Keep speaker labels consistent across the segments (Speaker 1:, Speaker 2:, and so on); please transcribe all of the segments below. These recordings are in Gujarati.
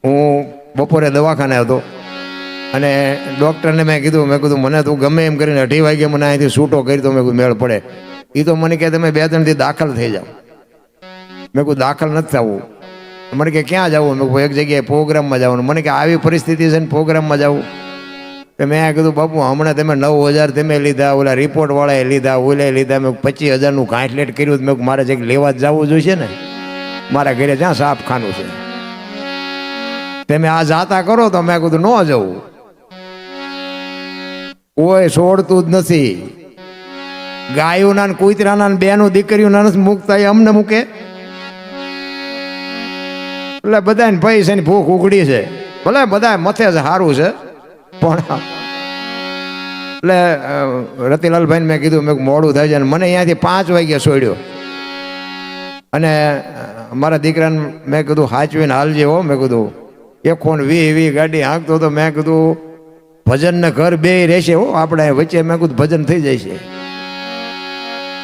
Speaker 1: હું બપોરે દવાખાને હતો અને ડૉક્ટરને મેં કીધું મને તું ગમે એમ કરીને 2:30 વાગે મને અહીંથી છૂટો કરી તો મેં કીધું મેળ પડે. એ તો મને કહે તમે 2-3 દી દાખલ થઈ જાઓ. મેં કીધું દાખલ નથી થવું. મને કે ક્યાં જવું? મેં એક જગ્યાએ પ્રોગ્રામમાં જવાનું. મને કે આવી પરિસ્થિતિ છે ને પ્રોગ્રામમાં જવું? તો મેં કીધું બાપુ હમણાં તમે 9,000 તમે લીધા, ઓલા રિપોર્ટવાળાએ લીધા, ઓલે લીધા, મેં 25,000નું ગાંઠલેટ કર્યું. મેં મારે જે લેવા જ જવું જોઈશે ને, મારા ઘરે જ્યાં સાફખાનું છે. તમે આ જાતા કરો તો મેં કીધું ન જવું. કોઈ છોડતું જ નથી. ગાયોના ને કૂતરાના ને બેનું દીકરીઓના નથી મૂકતા, એ અમને મૂકે? એટલે બધાને પૈસાની ભૂખ ઉઘડી છે. ભલે બધા મથે છે, સારું છે, પણ એટલે રતિલાલભાઈને મેં કીધું મેં મોડું થાય છે. અને મને અહીંયાથી 5 વાગ્યા છોડ્યો. અને મારા દીકરાને મેં કીધું સાચવીને હાલજે હો. મેં કીધું 120 ગાડી હાંકતો તો મેં કીધું ભજન ને ઘર બે રહેશે હો આપણે વચ્ચે. મેં કીધું ભજન થઈ જાય છે.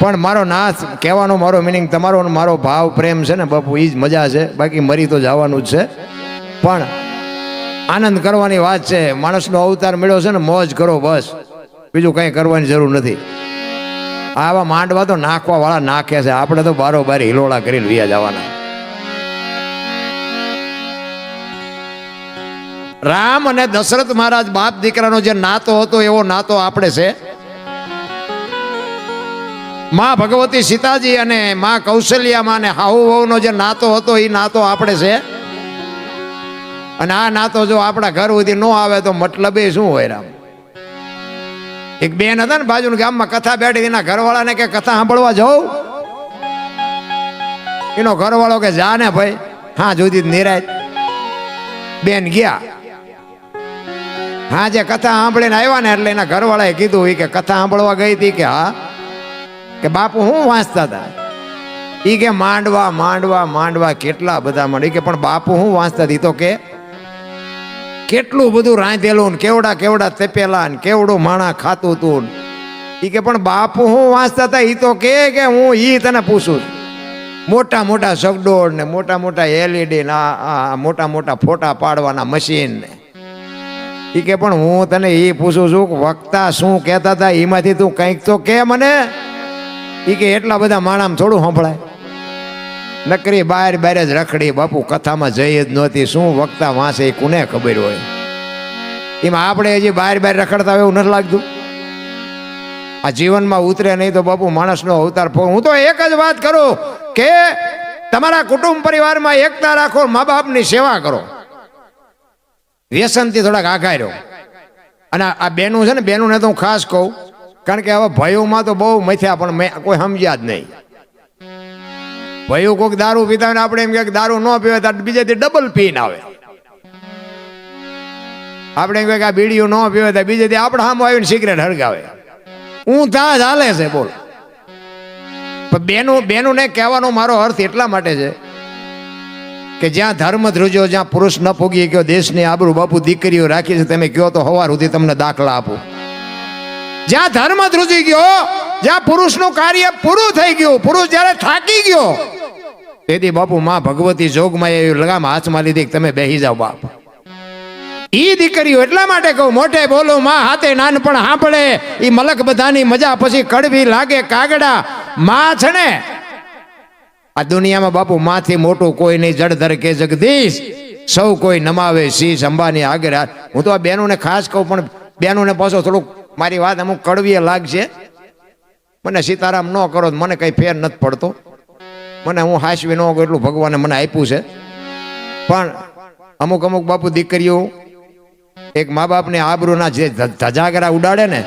Speaker 1: પણ મારો નાથ કહેવાનો મારો મિનિંગ તમારો મારો ભાવ પ્રેમ છે ને બાપુ, એ જ મજા છે. બાકી મરી તો જવાનું જ છે, પણ આનંદ કરવાની વાત છે. માણસનો અવતાર મળ્યો છે ને, મોજ કરો બસ, બીજું કંઈ કરવાની જરૂર નથી. આવા માંડવા તો નાખવા વાળા નાખે છે, આપણે તો બારોબાર હિલોળા કરીને વિયા જવાના. રામ અને દશરથ મહારાજ બાપ દીકરાનો જે નાતો હતો એવો નાતો આપણે છે. માં ભગવતી સીતાજી અને માં કૌશલ્યામાં ને હાહુ વહુનો જે નાતો હતો એ નાતો આપણે છે. અને આ નાતો જો આપણા ઘર સુધી ન આવે તો મતલબ એ શું હોય? રામ એક બેન હતા ને બાજુના ગામમાં, કથા બેઠી, એના ઘરવાળાને કે કથા સાંભળવા જાઉં? એનો ઘરવાળો કે જા ને ભાઈ, હા જોધી નિરાય. બેન ગયા. હા જે કથા સાંભળીને આવ્યા ને એટલે એના ઘરવાળાએ કીધું એ કે કથા સાંભળવા ગઈ હતી? કે હા. કે બાપુ હું વાંચતા હતા? એ કે માંડવા માંડવા માંડવા કેટલા બધા માંડ. કે પણ બાપુ હું વાંચતા હતી? તો કે કેટલું બધું રાંધેલું ને કેવડા કેવડા તપેલા ને કેવડું માણા ખાતું તું. એ કે પણ બાપુ હું વાંચતા હતા? એ તો કે હું ઈ તને પૂછું. મોટા મોટા સગડોળ ને મોટા મોટા LED ને મોટા મોટા ફોટા પાડવાના મશીન ને. એ કે પણ હું તને એ પૂછું છું કે વક્તા શું કહેતા હતા એમાંથી તું કંઈક તો કે મને. એ કે એટલા બધા માણામાં થોડું સંભળાય? નકરી બહાર જ રખડી બાપુ, કથામાં જઈ જ નહોતી. શું વક્તા વાંચે એ કોને ખબર હોય? એમાં આપણે હજી બહાર રખડતા હોય એવું નથી લાગતું? આ જીવનમાં ઉતરે નહીં તો બાપુ માણસનો અવતાર. હું તો એક જ વાત કરું કે તમારા કુટુંબ પરિવારમાં એકતા રાખો, મા બાપની સેવા કરો, વ્યસનથી થોડાક આઘા રહો. અને આ બેનું છે ને, બેનુંને તો હું ખાસ કહું, કારણ કે હવે ભયોમાં તો બહુ મથ્યા પણ મેં કોઈ સમજ્યા જ નહીં. ભયો કોઈક દારૂ પીતા હોય ને આપણે એમ કે દારૂ ન પીવે તો બીજેથી ડબલ પીને આવે. આપણે એમ કે આ બીડીઓ ન પીવે તો બીજેથી આપણે સામે આવીને સિગરેટ હળગાવે. હું ત્યાં જ હાલે છે બોલ. પણ બેનુંને કહેવાનો મારો અર્થ એટલા માટે છે કે જ્યાં ધર્મ ધ્રુજો, જ્યાં પુરુષ ન પોગી ગયો, દેશની આબરૂ બાપુ દીકરીઓ રાખી છે. તમે કહો તો સવાર સુધી તમને દાખલા આપું. જ્યાં ધર્મ ધ્રુજી ગયો, જ્યાં પુરુષનું કાર્ય પૂરું થઈ ગયું, પુરુષ જ્યારે થાકી ગયો, તેથી બાપુ માં ભગવતી જોગમાં એવી લગામ હાથમાં લીધી કે તમે બેસી જાઓ બાપ. ઈ દીકરીઓ એટલા માટે કહું, મોટે બોલો માં હાથે નાનપણ સાંભળે. ઈ મલક બધાની મજા પછી કડવી લાગે કાગડા. માં છે ને આ દુનિયામાં બાપુ માંથી મોટું કોઈ નહીં. જળધર કે જગદીશ સૌ કોઈ નમાવે શીશ અંબાની આગળ. હું તો આ બહેનોને ખાસ કહું, પણ બહેનોને પાછો થોડુંક મારી વાત અમુક કડવી લાગશે. મને સીતારામ ન કરો મને કઈ ફેર નથી પડતો. મને હું હાસવી ન કરું એટલું ભગવાને મને આપ્યું છે. પણ અમુક અમુક બાપુ દીકરીઓ એક મા બાપને આબરૂના જે ધજાગરા ઉડાડે ને,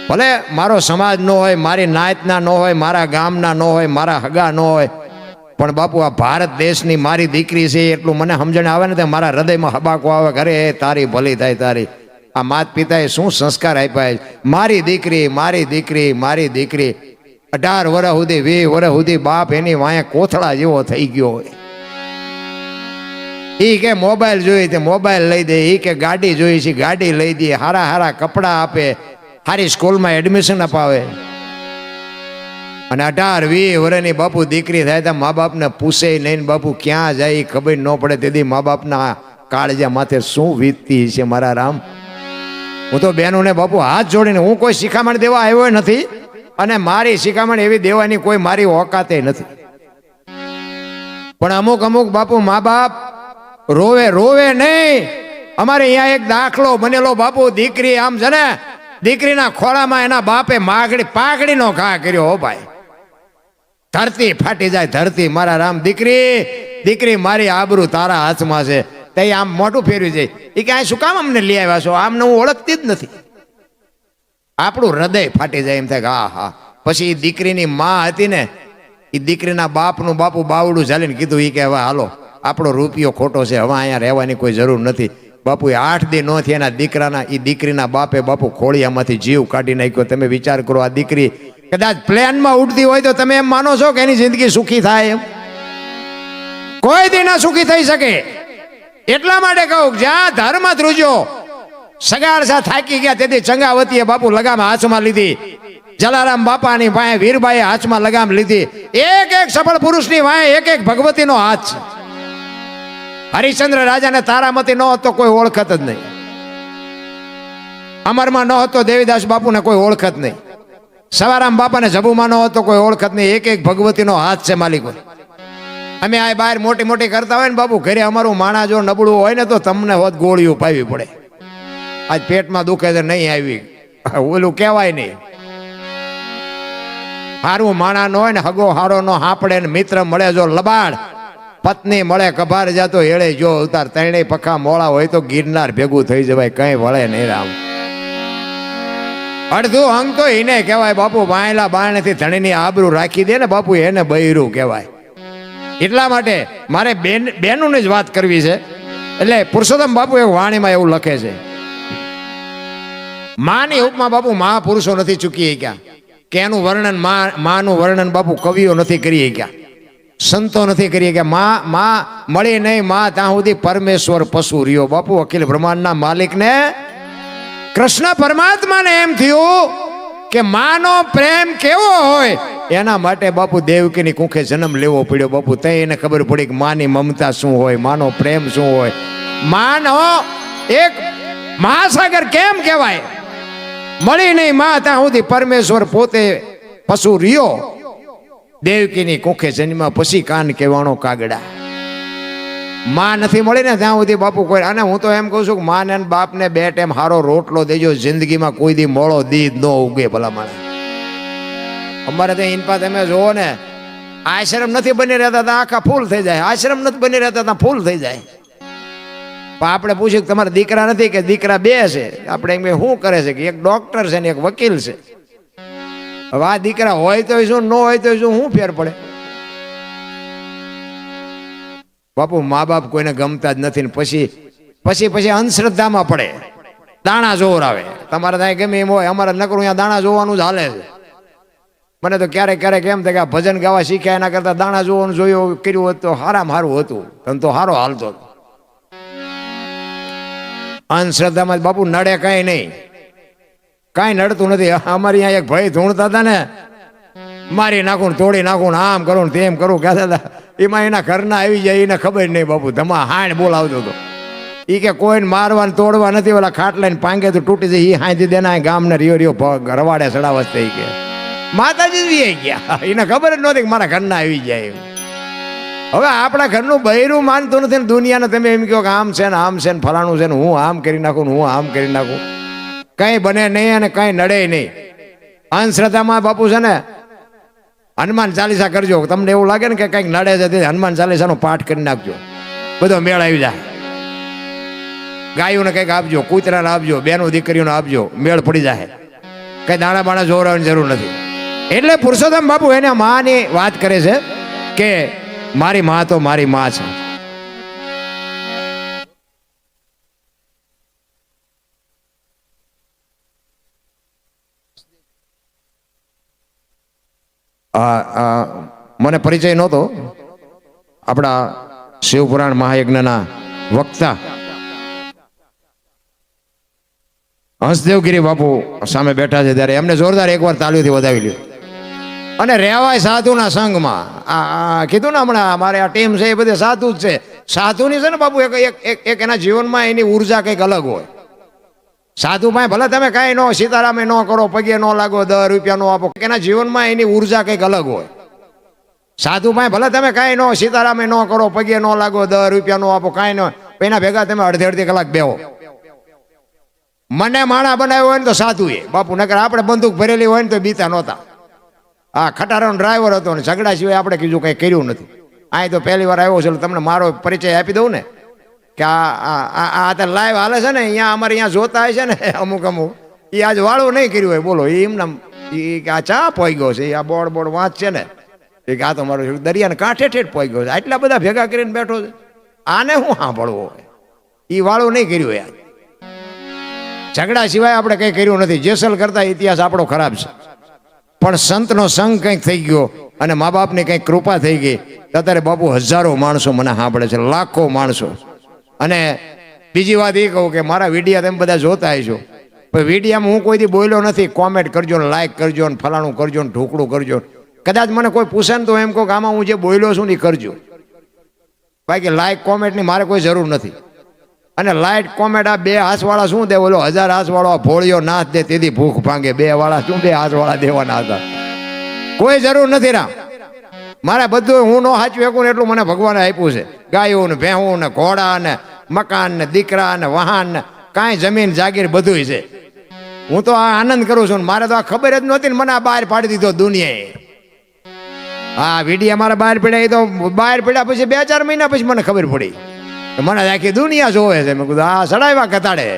Speaker 1: ભલે મારો સમાજ ન હોય, મારી નાતના ન હોય, મારા ગામના ન હોય, મારા હગા ન હોય, પણ બાપુ આ ભારત દેશની મારી દીકરી છે એટલું મને સમજણ આવે ને, મારા હૃદયમાં હબાકો આવે. ઘરે તારી ભલી થાય તારી. આ માત પિતાએ શું સંસ્કાર આપ્યા? મારી દીકરી મારી દીકરી મારી દીકરી. 18 વર્ષ સુધી 20 વર્ષ સુધી બાપ એની વાંહે કોથળા જેવો થઈ ગયો હોય. ઈ કે મોબાઈલ જોઈએ તે મોબાઈલ લઈ દે, ઈ કે ગાડી જોઈ છે ગાડી લઈ દે, હારા હારા કપડા આપે, હારી સ્કૂલમાં એડમિશન અપાવે. અને 18-20 વર્ષની બાપુ દીકરી થાય તો મા બાપને પૂછે નહીં. બાપુ ક્યાં જાય ખબર ન પડે. તેથી મા બાપના કાળજા માથે શું વીતતી છે મારા રામ. હું તો બહેનોને બાપુ હાથ જોડીને, હું કોઈ શિખામણ દેવા આવ્યો નથી અને મારી શિખામણ એવી દેવાની કોઈ મારી ઓકાતે નથી. પણ અમુક અમુક બાપુ મા બાપ રોવે રોવે નહીં. અમારે અહીંયા એક દાખલો બનેલો બાપુ, દીકરી આમ છે ને, દીકરીના ખોળામાં એના બાપે પાઘડીનો ઘા કર્યો. હો ભાઈ, ધરતી ફાટી જાય ધરતી. મારા રામ, દીકરી મારી આબરૂ તારા હાથમાં છે. તે આમ મોઢું ફેરવી જાય. એ કે આ શું કામ અમને લઈ આવ્યા છો? આમને હું ઓળખતી જ નથી. આપણું હૃદય ફાટી જાય એમ થાય કે હા હા. પછી એ દીકરીની માં હતી ને, એ દીકરીના બાપનું બાપુ બાવડું ચાલીને કીધું, એ કે હવે હાલો, આપણો રૂપિયો ખોટો છે, હવે અહીંયા રહેવાની કોઈ જરૂર નથી. બાપુ 8 દી નો થયા, એના દીકરીના બાપે બાપુ ખોળિયામાંથી જીવ કાઢી નાખ્યો. તમે વિચાર કરો, આ દીકરી કદાચ પ્લેનમાં ઉડતી હોય તો તમે એમ માનો છો કે એની જિંદગી સુખી થાય? એમ કોઈ દી ના સુખી થઈ શકે. એટલા માટે કહું, જ્યાં ધર્મ ધ્રુજો સગાડસા થાકી ગયા તેથી ચંગાવતીએ બાપુ લગામ હાથમાં લીધી. જલારામ બાપાની પાસે વીરબાઈએ હાથમાં લગામ લીધી. એક એક સફળ પુરુષની વાંહે એક એક ભગવતીનો હાથ છે. હરિશ્ચંદ્ર રાજાને તારામતી ન હતો કોઈ ઓળખત જ નહીં. અમરમાં ન હતો દેવીદાસ બાપુને કોઈ ઓળખત નહીં. સવારામ બાપાને જબુમાં ન હતો કોઈ ઓળખત નહીં. એક એક ભગવતીનો હાથ છે માલિકો. અમે આ બહાર મોટી મોટી કરતા હોય ને બાપુ, ઘરે અમારું માણા જો નબળું હોય ને તો તમને હોત ગોળીઓ પાવી પડે. આજ પેટમાં દુખે છે, નહીં આવી, ઓલું કહેવાય નહીં. હારું માણા ન હોય ને, હગો હારો નો હાપડે ને, મિત્ર મળે જો લબાડ, પત્ની મળે કભાર જાતો હેળે જો ઉતાર. ત્રણેય પખા મોળા હોય તો ગિરનાર ભેગું થઈ જવાય, કઈ વળે નહીં રામ. અડધું અંગ તો એને કહેવાય બાપુ. બાયલા બાયણથી ધણીની આબરૂ રાખી દે ને બાપુ, એને બૈરું કહેવાય. એટલા માટે મારે બેનોની જ વાત કરવી છે. એટલે પુરુષોત્તમ બાપુ એક વાણીમાં એવું લખે છે, માની ઉપમા બાપુ મહાપુરુષો નથી ચૂકી ગયા, કે એનું વર્ણન માનું વર્ણન બાપુ કવિઓ નથી કરી ગયા, સંતો નથી કરી ગયા. માં મળી નહીં માં ત્યાં સુધી પરમેશ્વર પશુ રહ્યો. બાપુ અખિલ બ્રહ્માંડના માલિકને, કૃષ્ણ પરમાત્માને એમ થયું કે માનો પ્રેમ કેવો હોય, એના માટે બાપુ દેવકીની કુખે જન્મ લેવો પડ્યો. બાપુ તઈ એને ખબર પડી કે માની મમતા શું હોય, માનો પ્રેમ શું હોય. માનો એક મહાસાગર કેમ કહેવાય? મળી નહીં માં ત્યાં સુધી પરમેશ્વર પોતે પશુ રહ્યો. દેવકીની કુખે જન્મ પછી કાન કહેવાનો કાગડા. માં નથી મળી ને ત્યાં સુધી બાપુ કોઈ. અને હું તો એમ કહું છું કે માં ને બાપ ને 2 ટાઈમ હારો રોટલો દેજો, જિંદગીમાં કોઈ દી મોળો દી ન ઉગે. ભલા માણસ અમારે ત્યાં ઇનપા તમે જોવો ને, આશ્રમ નથી બની રહેતા ત્યાં આખા ફૂલ થઈ જાય. આશ્રમ નથી બની રહેતા ત્યાં ફૂલ થઈ જાય. પણ આપણે પૂછ્યું કે તમારા દીકરા નથી કે દીકરા 2 છે? આપણે એમ શું કરે છે કે એક ડોક્ટર છે ને એક વકીલ છે. હવે આ દીકરા હોય તો શું, ન હોય તો શું ફેર પડે? બાપુ મા બાપ કોઈને ગમતા જ નથી ને પછી અંધશ્રદ્ધામાં પડે, દાણા જોર આવે. તમારે ત્યાં ગમે એમ હોય, અમારે નકરું અહીંયા દાણા જોવાનું જ હાલે છે. મને તો ક્યારેક ક્યારેક એમ થાય કે આ ભજન ગાવા શીખ્યા એના કરતા દાણા જોવાનું જોયું કર્યું હોત તો હારામાં હારું હતું, તને તો હારો હાલતો. અંધશ્રદ્ધામાં બાપુ નડે કઈ નહીં, કાંઈ નડતું નથી. અમારી અહીંયા એક ભાઈ ધૂણતા હતા ને, મારી નાખું તોડી નાખું, આમ કરું તેમ કરું કહેતા હતા. એમાં એના ઘરના આવી જાય, એને ખબર નહીં બાપુ. ધમા હાણ બોલાવતો હતો. એ કે કોઈને મારવા તોડવા નથી, ઓલા ખાટલાને પાંગે તો તૂટી જાય. એ હાંથી દેના ગામને રિયો રવાડે ચડાવસ થઈ ગયા. માતાજી વી ગયા, એને ખબર જ નહોતી કે મારા ઘરના આવી જાય. હવે આપણા ઘરનું બૈરું માનતું નથી ને દુનિયાને તમે એમ કહો કે આમ છે ને આમ છે ને ફલાણું છે ને, હું આમ કરી નાખું હું આમ કરી નાખું. કઈ બને નહીં અને કઈ નડે નહીં. અંધશ્રદ્ધામાં બાપુ છે ને, હનુમાન ચાલીસા કરજો. તમને એવું લાગે ને કે કંઈક નડે છે તે હનુમાન ચાલીસાનો પાઠ કરી નાખજો, બધો મેળ આવી જાય. ગાયોને કંઈક આપજો, કૂતરાને આપજો, બેનો દીકરીઓને આપજો, મેળ પડી જાય. કઈ દાણા બાણા જોવડાવવાની જરૂર નથી. એટલે પુરુષોત્તમ બાપુ એને માની વાત કરે છે કે મારી માં તો મારી માં છે. મને પરિચય નહોતો. આપણા શિવપુરાણ મહાયજ્ઞના વક્તા હંસદેવગીરી બાપુ સામે બેઠા છે ત્યારે એમને જોરદાર એકવાર તાળીઓથી વધાવી લ્યો. અને રહેવાય સાધુના સંઘમાં. કીધું ને હમણાં અમારે આ ટીમ છે એ બધે સાધુ જ છે. સાધુની છે ને બાપુ એક એના જીવનમાં એની ઉર્જા કંઈક અલગ હોય. સાધુ ભાઈ ભલે તમે કાંઈ ન સીતારામે ન કરો, પગે ન લાગો, 10 રૂપિયા નો આપો, એના જીવનમાં એની ઉર્જા કંઈક અલગ હોય. સાધુ ભાઈ ભલે તમે કાંઈ ન સીતારામે ન કરો, પગે ન લાગો, 10 રૂપિયા નો આપો, કાંઈ ન, એના ભેગા તમે અડધી કલાક બેહો. મને માણા બનાવ્યો હોય ને તો સાધુ એ બાપુ, નકર આપણે બંદૂક ભરેલી હોય ને તો બીતા નહોતા. હા, ખટારાનો ડ્રાઈવર હતો ને ઝઘડા સિવાય આપણે કીધું કંઈ કર્યું નથી. અહીં તો પહેલી વાર આવ્યો છે, તમને મારો પરિચય આપી દઉં ને કે આ લાઈવ હાલે છે ને, અહીંયા અમારે અહીંયા જોતા હોય છે ને અમુક એ આજ વાળું નહીં કર્યું હોય, બોલો એ એમના આ ચા પોઈ ગયો છે, આ બોર્ડ વાંચ છે ને, એ આ તો મારો દરિયાને કાંઠે ઠેઠ પોઈ ગયો છે, આટલા બધા ભેગા કરીને બેઠો છે, આને શું સાંભળવું હોય? એ વાળું નહીં કર્યું હોય. ઝઘડા સિવાય આપણે કંઈ કર્યું નથી. જેસલ કરતા ઇતિહાસ આપણો ખરાબ છે, પણ સંતનો સંગ કંઈક થઈ ગયો અને મા બાપની કંઈક કૃપા થઈ ગઈ. અત્યારે બાપુ હજારો માણસો મને સાંભળે છે, લાખો માણસો. અને બીજી વાત એ કહું કે મારા વિડીયા તમે બધા જોતા હશો, પણ વિડીયામાં હું કોઈથી બોલ્યો નથી. કોમેન્ટ કરજો ને, લાઈક કરજો ને, ફલાણું કરજો ને, ઢોકળું કરજો. કદાચ મને કોઈ પૂછે ને તો એમ કહું કે આમાં હું જે બોલ્યો છું ને એ કરજો. બાકી લાઈક કોમેન્ટની મારે કોઈ જરૂર નથી. અને લાઈટ કોમેન્ટ આ 2 હાથવાળા શું દે, બોલો 1000 હાથવાળો ભોળિયો નાથ દે તેથી ભૂખ ભાંગે, 2 વાળા શું 2 હાથવાળા દેવાના હતા? કોઈ જરૂર નથી. રામ મારે બધું હું ન સાચવી શકું ને એટલું મને ભગવાને આપ્યું છે. ગાયો ને ભેહું ને ઘોડા ને મકાન ને દીકરા ને વાહન ને કાંઈ જમીન જાગીર બધું છે. હું તો આ આનંદ કરું છું ને મારે તો આ ખબર જ નહોતી ને મને આ બહાર પાડી દીધો દુનિયાએ. હા, વિડીયા મારા બહાર પડ્યા, એ તો બહાર પડ્યા પછી 2-4 મહિના પછી મને ખબર પડી. મને આખી દુનિયા જોવે છે. મેં કીધું આ ચડાવ્યા કતાડે,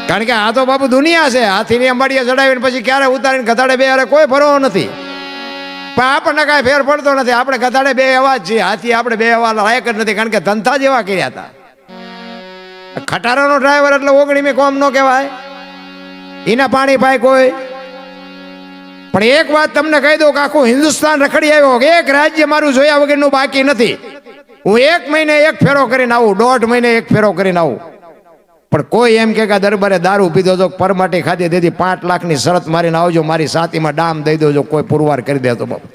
Speaker 1: કારણ કે આ તો બાપુ દુનિયા છે. હાથીની અંબાડીએ ચડાવીને પછી ક્યારે ઉતારીને કતાડે બે અરે કોઈ ફરવો નથી. પણ આપણને કાંઈ ફેર પડતો નથી. આપણે કતાડે બે એવા જ છીએ, હાથી આપણે બે એવા લાયક જ નથી, કારણ કે ધંધા જેવા કર્યા હતા. ખટારાનો ડ્રાઈવર એટલે 19મી કોમ નો કહેવાય, એના પાણી પાય કોઈ. પણ એક વાત તમને કહી દઉં કે આખું હિન્દુસ્તાન રખડી આવ્યો, એક રાજ્ય મારું જોયા વગરનું બાકી નથી. હું 1 મહિને 1 ફેરો કરીને આવું, 1.5 મહિને 1 ફેરો કરીને આવું. પણ કોઈ એમ કે દરબારે દારૂ પીધો તો પરમાટી ખાધી તેથી 5 લાખની શરત મારીને આવજો, મારી સાતીમાં ડામ દઈ દેજો, કોઈ પુરવાર કરી દેતો બાપુ.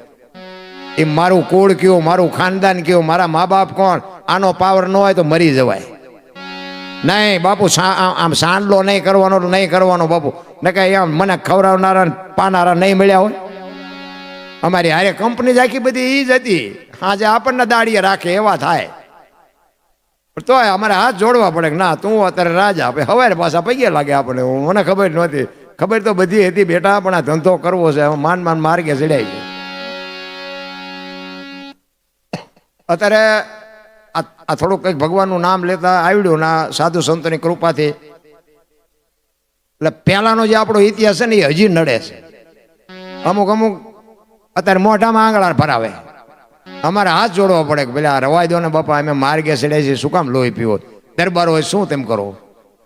Speaker 1: એ મારું કુળ કયું, મારું ખાનદાન કયું, મારા મા બાપ કોણ, આનો પાવર ન હોય તો મરી જવાય. નહીં બાપુ, આમ સાંડલો નહીં કરવાનો, નહીં કરવાનો બાપુ. ને કઈ આમ મને ખવડાવનારા પાનારા નહીં મળ્યા હોય. અમારી હારે કંપની જ આખી બધી એ જ હતી. આજે આપણને દાડીએ રાખે એવા થાય. તો અમારે હાથ જોડવા પડે કે ના તું અત્યારે રાજા આપે, હવે પાછા પૈયા લાગે આપણે. મને ખબર નહોતી, ખબર તો બધી હતી બેટા, પણ આ ધંધો કરવો છે, માન માર્ગે ચડાય છે. અત્યારે આ થોડુંક કંઈક ભગવાનનું નામ લેતા આવડ્યું ના સાધુ સંતોની કૃપાથી. એટલે પહેલાનો જે આપણો ઇતિહાસ છે ને એ હજી નડે છે. અમુક અત્યારે મોઢામાં આંગળા ભરાવે. અમારે હાથ જોડવા પડે કે પેલા રવાઈ દો ને બાપા, અમે માર્ગે ચડે છે, શું કામ લોહી પીવો? દરબાર હોય શું તેમ કરો?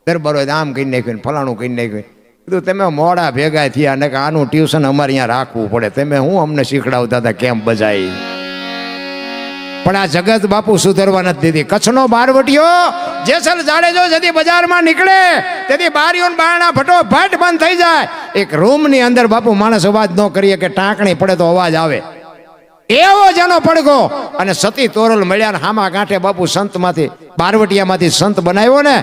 Speaker 1: દરબાર હોય આમ કહી નાખ્યું, ફલાણું કહી નાખ્યું. કીધું તમે મોડા ભેગા થયા ને કે આનું ટ્યુશન અમારે અહીંયા રાખવું પડે, તમે હું અમને શીખડાવતા હતા કેમ બજાય. પણ આ જગત બાપુ સુધરવા નથી દીધી. કચ્છનો બારવટીયો જેસલ જાડેજો જેથી બજારમાં નીકળે તેથી બારીઓ બારણા ફટોફટ બંધ થઈ જાય. એક રૂમની અંદર બાપુ માણસ અવાજ ન કરીએ કે ટાંકણી પડે તો અવાજ આવે, એવો જેનો પડઘો. અને સતી તોરલ મળ્યા ને હામા ગાંઠે બાપુ સંતમાંથી, બારવટિયામાંથી સંત બનાવ્યો ને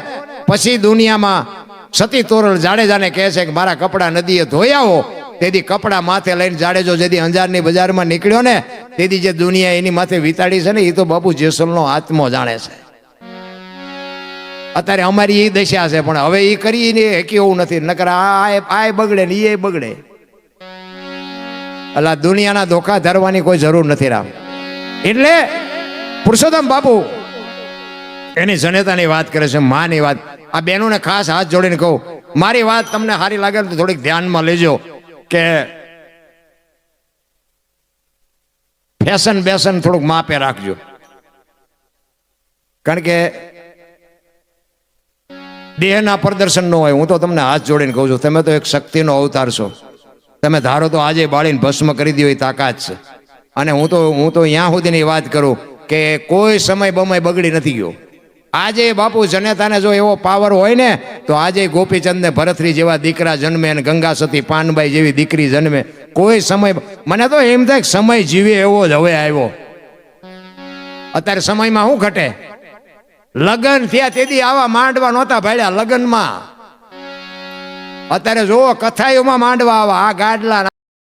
Speaker 1: પછી દુનિયામાં સતી તોરલ જાડેજાને કહે છે કે મારા કપડા નદીએ ધોઈ આવો. તેથી કપડા માથે લઈને જાડેજો જેથી અંજારની બજારમાં નીકળ્યો ને તેથી જે દુનિયા એની માથે વિતાડી છે ને એ તો બાપુ જેસલનો આત્મો જાણે છે. અત્યારે અમારી એ દશા છે, પણ હવે એ કરીને એવું નથી. નકર આ બગડે ને એ બગડે. અલા દુનિયાના ધોખા ધરવાની કોઈ જરૂર નથી રામ. એટલે પુરુષોત્તમ બાપુ એની જનેતાની વાત કરે છે, માની વાત. આ બહેનોને ખાસ હાથ જોડીને કહું, મારી વાત તમને સારી લાગે તો થોડીક ધ્યાનમાં લેજો કે ફેશન બેશન થોડુંક માપે રાખજો. કારણ કે દેહના પ્રદર્શન ન હોય. હું તો તમને હાથ જોડીને કહું છું, તમે તો એક શક્તિનો અવતાર છો. તમે ધારો તો આજે બાળીને ભસ્મ કરી દો એ તાકાત છે. અને હું તો ત્યાં સુધીની વાત કરું કે કોઈ સમય બમય બગડી નથી ગયો. આજે બાપુ જનેતાને જો એવો પાવર હોય ને તો આજે ગોપીચંદ ને ભરતરી જેવા દીકરા જન્મે અને ગંગા સતી પાનબાઈ જેવી દીકરી જન્મે. કોઈ સમય મને તો એમ થાય સમય જીવે એવો જ હવે આવ્યો. અત્યારે સમયમાં શું ઘટે? લગ્ન થયા તેથી આવા માંડવા નહોતા ભાડ્યા લગ્નમાં. અત્યારે જોવો કથાઈઓમાં માંડવા આવા, આ ગાડલા